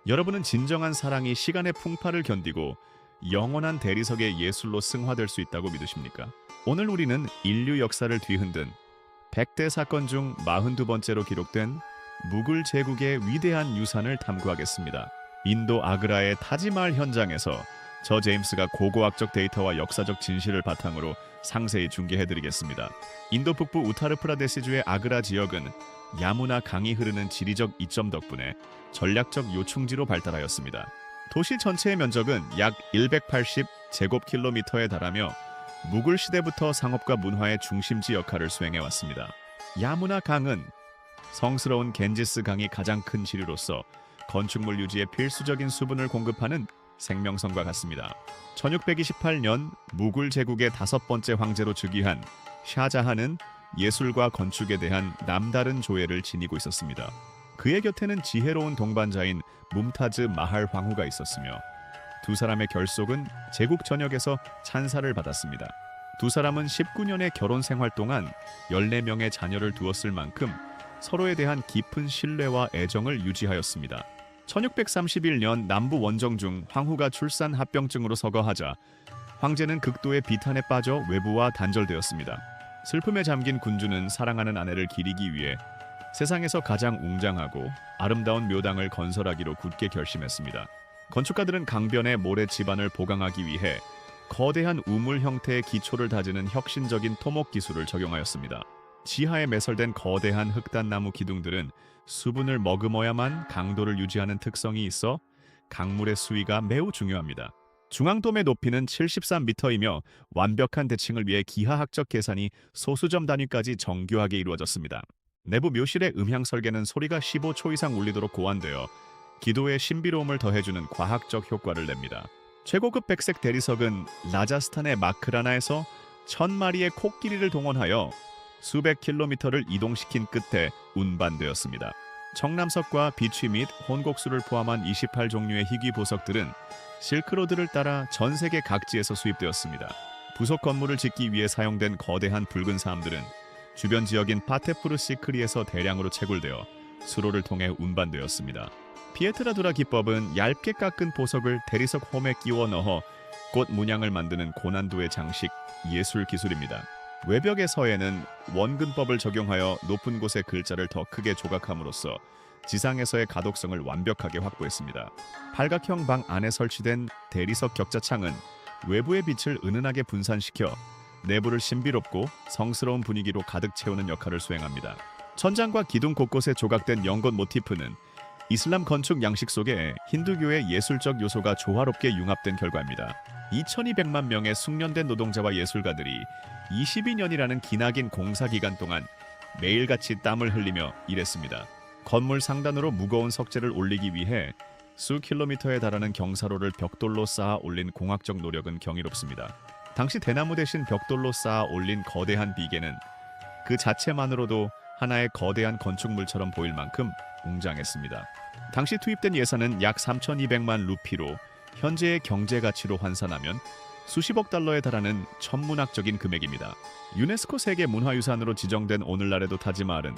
여러분은 진정한 사랑이 시간의 풍파를 견디고 영원한 대리석의 예술로 승화될 수 있다고 믿으십니까? 오늘 우리는 인류 역사를 뒤흔든 100대 사건 중 42번째로 기록된 무굴 제국의 위대한 유산을 탐구하겠습니다. 인도 아그라의 타지마할 현장에서 저 제임스가 고고학적 데이터와 역사적 진실을 바탕으로 상세히 중계해드리겠습니다. 인도 북부 우타르프라데시주의 아그라 지역은 야무나 강이 흐르는 지리적 이점 덕분에 전략적 요충지로 발달하였습니다. 도시 전체의 면적은 약 180제곱킬로미터에 달하며 무굴 시대부터 상업과 문화의 중심지 역할을 수행해왔습니다. 야무나 강은 성스러운 겐지스 강이 가장 큰 지류로서 건축물 유지에 필수적인 수분을 공급하는 생명선과 같습니다. 1628년 무굴 제국의 5번째 황제로 즉위한 샤자한은 예술과 건축에 대한 남다른 조예를 지니고 있었습니다. 그의 곁에는 지혜로운 동반자인 뭄타즈 마할 황후가 있었으며 두 사람의 결속은 제국 전역에서 찬사를 받았습니다. 두 사람은 19년의 결혼 생활 동안 14명의 자녀를 두었을 만큼 서로에 대한 깊은 신뢰와 애정을 유지하였습니다. 1631년 남부 원정 중 황후가 출산 합병증으로 서거하자 황제는 극도의 비탄에 빠져 외부와 단절되었습니다. 슬픔에 잠긴 군주는 사랑하는 아내를 기리기 위해 세상에서 가장 웅장하고 아름다운 묘당을 건설하기로 굳게 결심했습니다. 건축가들은 강변의 모래 지반을 보강하기 위해 거대한 우물 형태의 기초를 다지는 혁신적인 토목 기술을 적용하였습니다. 지하에 매설된 거대한 흑단나무 기둥들은 수분을 머금어야만 강도를 유지하는 특성이 있어 강물의 수위가 매우 중요합니다. 중앙돔의 높이는 73m이며 완벽한 대칭을 위해 기하학적 계산이 소수점 단위까지 정교하게 이루어졌습니다. 내부 묘실의 음향 설계는 소리가 15초 이상 울리도록 고안되어 기도의 신비로움을 더해주는 과학적 효과를 냅니다. 최고급 백색 대리석은 라자스탄의 마크라나에서 1000마리의 코끼리를 동원하여 수백 킬로미터를 이동시킨 끝에 운반되었습니다. 청남석과 비취 및 혼곡수를 포함한 28종류의 희귀 보석들은 실크로드를 따라 전 세계 각지에서 수입되었습니다. 부속 건물을 짓기 위해 사용된 거대한 붉은 사암들은 주변 지역인 파테푸르 시크리에서 대량으로 채굴되어 수로를 통해 운반되었습니다. 피에트라두라 기법은 얇게 깎은 보석을 대리석 홈에 끼워 넣어 꽃 문양을 만드는 고난도의 장식 예술 기술입니다. 외벽의 서에는 원근법을 적용하여 높은 곳의 글자를 더 크게 조각함으로써 지상에서의 가독성을 완벽하게 확보했습니다. 팔각형 방 안에 설치된 대리석 격자창은 외부의 빛을 은은하게 분산시켜 내부를 신비롭고 성스러운 분위기로 가득 채우는 역할을 수행합니다. 천장과 기둥 곳곳에 조각된 연꽃 모티프는 이슬람 건축 양식 속에 힌두교의 예술적 요소가 조화롭게 융합된 결과입니다. 2200만 명의 숙련된 노동자와 예술가들이 22년이라는 기나긴 공사 기간 동안 매일같이 땀을 흘리며 일했습니다. 건물 상단으로 무거운 석재를 올리기 위해 수 킬로미터에 달하는 경사로를 벽돌로 쌓아 올린 공학적 노력은 경이롭습니다. 당시 대나무 대신 벽돌로 쌓아 올린 거대한 비계는 그 자체만으로도 하나의 거대한 건축물처럼 보일 만큼 웅장했습니다. 당시 투입된 예산은 약 3200만 루피로 현재의 경제 가치로 환산하면 수십억 달러에 달하는 천문학적인 금액입니다. 유네스코 세계 문화유산으로 지정된 오늘날에도 타지마할은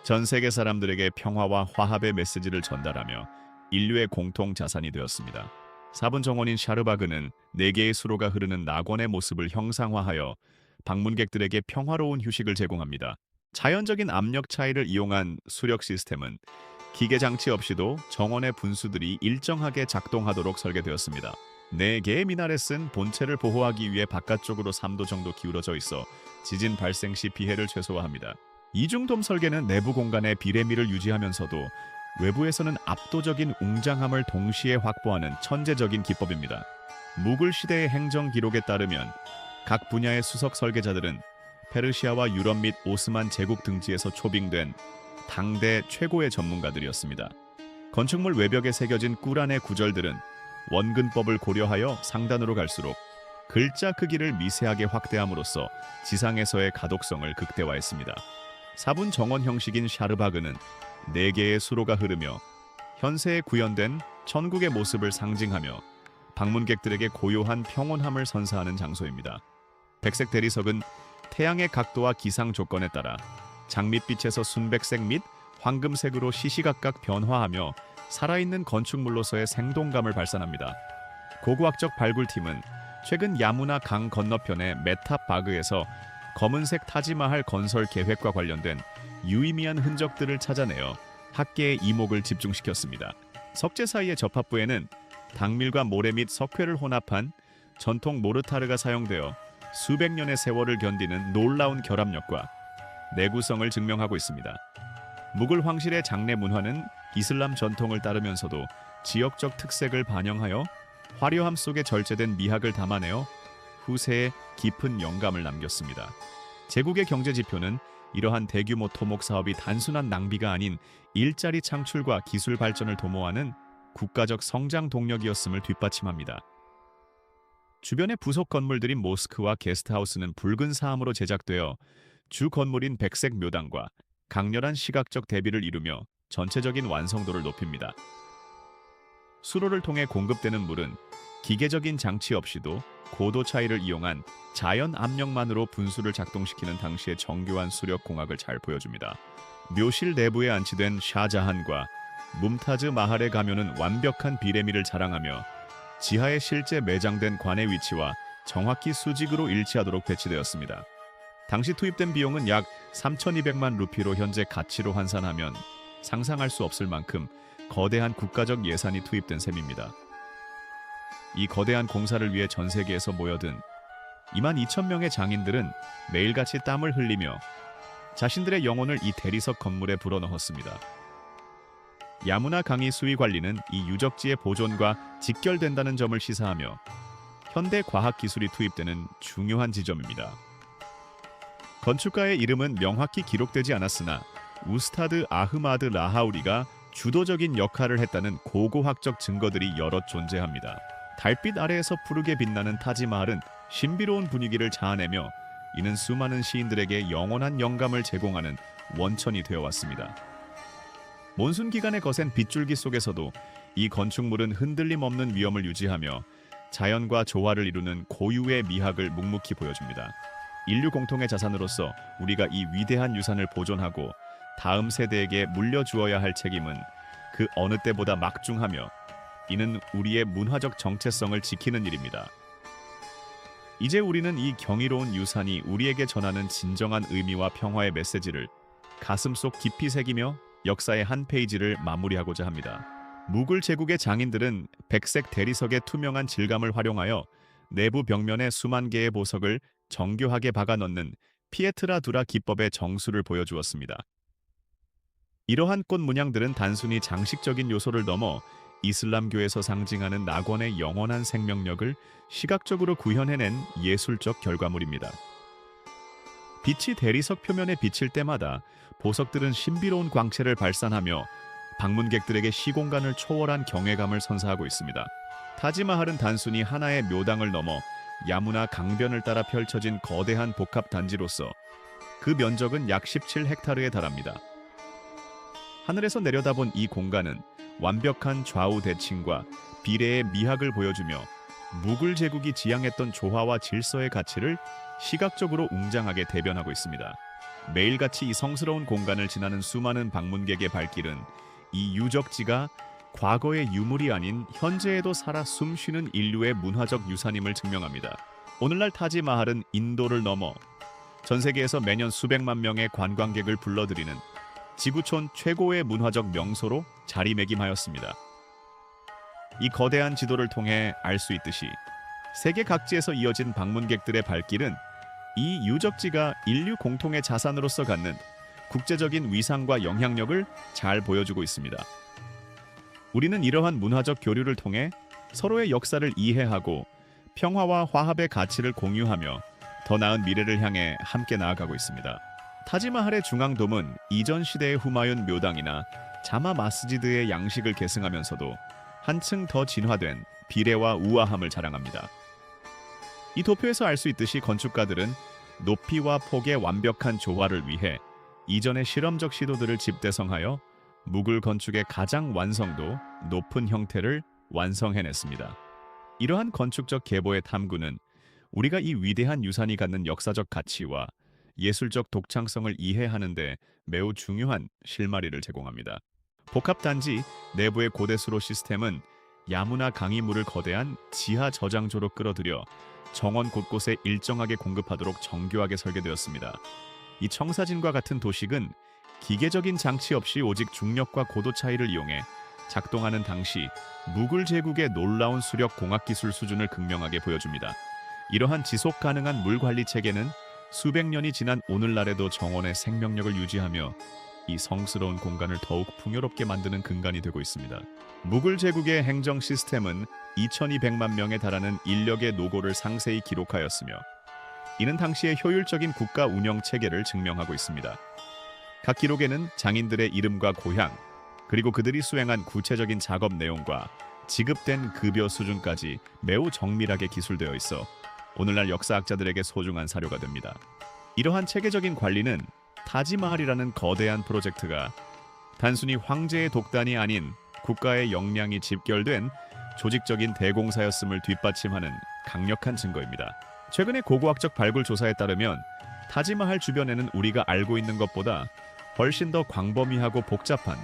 전 세계 사람들에게 평화와 화합의 메시지를 전달하며 인류의 공통 자산이 되었습니다. 사분 정원인 샤르바그는 4개의 수로가 흐르는 낙원의 모습을 형상화하여 방문객들에게 평화로운 휴식을 제공합니다. 자연적인 압력 차이를 이용한 수력 시스템은 기계 장치 없이도 정원의 분수들이 일정하게 작동하도록 설계되었습니다. 4개의 미나렛은 본체를 보호하기 위해 바깥쪽으로 3도 정도 기울어져 있어 지진 발생 시 피해를 최소화합니다. 이중돔 설계는 내부 공간의 비례미를 유지하면서도 외부에서는 압도적인 웅장함을 동시에 확보하는 천재적인 기법입니다. 무굴 시대의 행정 기록에 따르면 각 분야의 수석 설계자들은 페르시아와 유럽 및 오스만 제국 등지에서 초빙된 당대 최고의 전문가들이었습니다. 건축물 외벽에 새겨진 꾸란의 구절들은 원근법을 고려하여 상단으로 갈수록 글자 크기를 미세하게 확대함으로써 지상에서의 가독성을 극대화했습니다. 사분 정원 형식인 샤르바그는 4개의 수로가 흐르며 현세에 구현된 천국의 모습을 상징하며 방문객들에게 고요한 평온함을 선사하는 장소입니다. 백색 대리석은 태양의 각도와 기상 조건에 따라 장밋빛에서 순백색 및 황금색으로 시시각각 변화하며 살아있는 건축물로서의 생동감을 발산합니다. 고고학적 발굴팀은 최근 야무나 강 건너편의 메탑바그에서 검은색 타지마할 건설 계획과 관련된 유의미한 흔적들을 찾아내어 학계의 이목을 집중시켰습니다. 석재 사이의 접합부에는 당밀과 모래 및 석회를 혼합한 전통 모르타르가 사용되어 수백 년의 세월을 견디는 놀라운 결합력과 내구성을 증명하고 있습니다. 무굴 황실의 장례 문화는 이슬람 전통을 따르면서도 지역적 특색을 반영하여 화려함 속에 절제된 미학을 담아내어 후세에 깊은 영감을 남겼습니다. 제국의 경제 지표는 이러한 대규모 토목 사업이 단순한 낭비가 아닌 일자리 창출과 기술 발전을 도모하는 국가적 성장 동력이었음을 뒷받침합니다. 주변의 부속 건물들인 모스크와 게스트하우스는 붉은 사암으로 제작되어 주 건물인 백색 묘당과 강렬한 시각적 대비를 이루며 전체적인 완성도를 높입니다. 수로를 통해 공급되는 물은 기계적인 장치 없이도 고도 차이를 이용한 자연 압력만으로 분수를 작동시키는 당시의 정교한 수력 공학을 잘 보여줍니다. 묘실 내부에 안치된 샤자한과 뭄타즈 마할의 가묘는 완벽한 비레미를 자랑하며 지하에 실제 매장된 관의 위치와 정확히 수직으로 일치하도록 배치되었습니다. 당시 투입된 비용은 약 3,200만 루피로 현재 가치로 환산하면 상상할 수 없을 만큼 거대한 국가적 예산이 투입된 셈입니다. 이 거대한 공사를 위해 전 세계에서 모여든 22,000명의 장인들은 매일같이 땀을 흘리며 자신들의 영혼을 이 대리석 건물에 불어넣었습니다. 야무나 강의 수위 관리는 이 유적지의 보존과 직결된다는 점을 시사하며 현대 과학 기술이 투입되는 중요한 지점입니다. 건축가의 이름은 명확히 기록되지 않았으나 우스타드 아흐마드 라하우리가 주도적인 역할을 했다는 고고학적 증거들이 여럿 존재합니다. 달빛 아래에서 푸르게 빛나는 타지마할은 신비로운 분위기를 자아내며 이는 수많은 시인들에게 영원한 영감을 제공하는 원천이 되어왔습니다. 몬순 기간에 거센 빗줄기 속에서도 이 건축물은 흔들림 없는 위엄을 유지하며 자연과 조화를 이루는 고유의 미학을 묵묵히 보여줍니다. 인류 공통의 자산으로서 우리가 이 위대한 유산을 보존하고 다음 세대에게 물려주어야 할 책임은 그 어느 때보다 막중하며 이는 우리의 문화적 정체성을 지키는 일입니다. 이제 우리는 이 경이로운 유산이 우리에게 전하는 진정한 의미와 평화의 메시지를 가슴속 깊이 새기며 역사의 한 페이지를 마무리하고자 합니다. 무굴 제국의 장인들은 백색 대리석의 투명한 질감을 활용하여 내부 벽면에 수만 개의 보석을 정교하게 박아 넣는 피에트라 두라 기법의 정수를 보여주었습니다. 이러한 꽃 문양들은 단순히 장식적인 요소를 넘어 이슬람교에서 상징하는 낙원의 영원한 생명력을 시각적으로 구현해낸 예술적 결과물입니다. 빛이 대리석 표면에 비칠 때마다 보석들은 신비로운 광채를 발산하며 방문객들에게 시공간을 초월한 경외감을 선사하고 있습니다. 타지마할은 단순히 하나의 묘당을 넘어 야무나 강변을 따라 펼쳐진 거대한 복합 단지로서 그 면적은 약 17헥타르에 달합니다. 하늘에서 내려다본 이 공간은 완벽한 좌우 대칭과 비례의 미학을 보여주며 무굴 제국이 지향했던 조화와 질서의 가치를 시각적으로 웅장하게 대변하고 있습니다. 매일같이 이 성스러운 공간을 지나는 수많은 방문객의 발길은 이 유적지가 과거의 유물이 아닌 현재에도 살아 숨쉬는 인류의 문화적 유산임을 증명합니다. 오늘날 타지마할은 인도를 넘어 전 세계에서 매년 수백만 명의 관광객을 불러들이는 지구촌 최고의 문화적 명소로 자리매김하였습니다. 이 거대한 지도를 통해 알 수 있듯이 세계 각지에서 이어진 방문객들의 발길은 이 유적지가 인류 공통의 자산으로서 갖는 국제적인 위상과 영향력을 잘 보여주고 있습니다. 우리는 이러한 문화적 교류를 통해 서로의 역사를 이해하고 평화와 화합의 가치를 공유하며 더 나은 미래를 향해 함께 나아가고 있습니다. 타지마할의 중앙돔은 이전 시대의 후마윤 묘당이나 자마 마스지드의 양식을 계승하면서도 한층 더 진화된 비례와 우아함을 자랑합니다. 이 도표에서 알 수 있듯이 건축가들은 높이와 폭의 완벽한 조화를 위해 이전의 실험적 시도들을 집대성하여 무굴 건축의 가장 완성도 높은 형태를 완성해냈습니다. 이러한 건축적 계보의 탐구는 우리가 이 위대한 유산이 갖는 역사적 가치와 예술적 독창성을 이해하는 데 매우 중요한 실마리를 제공합니다. 복합 단지 내부의 고대 수로 시스템은 야무나 강이 물을 거대한 지하 저장소로 끌어들여 정원 곳곳에 일정하게 공급하도록 정교하게 설계되었습니다. 이 청사진과 같은 도식은 기계적인 장치 없이 오직 중력과 고도 차이를 이용해 작동하는 당시 무굴 제국의 놀라운 수력 공학 기술 수준을 극명하게 보여줍니다. 이러한 지속 가능한 물 관리 체계는 수백 년이 지난 오늘날에도 정원의 생명력을 유지하며 이 성스러운 공간을 더욱 풍요롭게 만드는 근간이 되고 있습니다. 무굴 제국의 행정 시스템은 2,200만 명에 달하는 인력의 노고를 상세히 기록하였으며 이는 당시의 효율적인 국가 운영 체계를 증명하고 있습니다. 각 기록에는 장인들의 이름과 고향, 그리고 그들이 수행한 구체적인 작업 내용과 지급된 급여 수준까지 매우 정밀하게 기술되어 있어 오늘날 역사학자들에게 소중한 사료가 됩니다. 이러한 체계적인 관리는 타지마할이라는 거대한 프로젝트가 단순히 황제의 독단이 아닌 국가의 역량이 집결된 조직적인 대공사였음을 뒷받침하는 강력한 증거입니다. 최근의 고고학적 발굴 조사에 따르면 타지마할 주변에는 우리가 알고 있는 것보다 훨씬 더 광범위하고 복잡한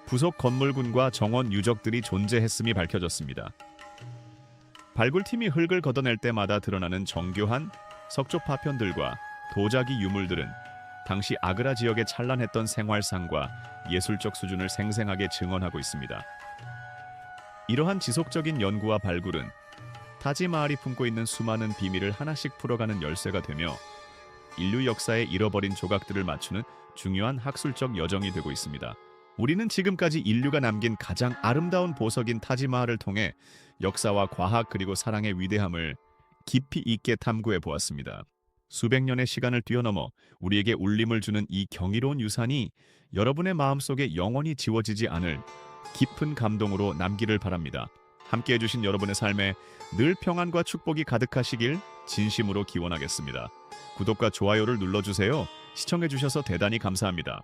부속 건물군과 정원 유적들이 존재했음이 밝혀졌습니다. 발굴팀이 흙을 걷어낼 때마다 드러나는 정교한 석조 파편들과 도자기 유물들은 당시 아그라 지역의 찬란했던 생활상과 예술적 수준을 생생하게 증언하고 있습니다. 이러한 지속적인 연구와 발굴은 타지마할이 품고 있는 수많은 비밀을 하나씩 풀어가는 열쇠가 되며 인류 역사의 잃어버린 조각들을 맞추는 중요한 학술적 여정이 되고 있습니다. 우리는 지금까지 인류가 남긴 가장 아름다운 보석인 타지마할을 통해 역사와 과학 그리고 사랑의 위대함을 깊이 있게 탐구해 보았습니다. 수백 년의 시간을 뛰어넘어 우리에게 울림을 주는 이 경이로운 유산이 여러분의 마음속에 영원히 지워지지 않을 깊은 감동으로 남기를 바랍니다. 함께해 주신 여러분의 삶에 늘 평안과 축복이 가득하시길 진심으로 기원하겠습니다. 구독과 좋아요를 눌러주세요. 시청해 주셔서 대단히 감사합니다.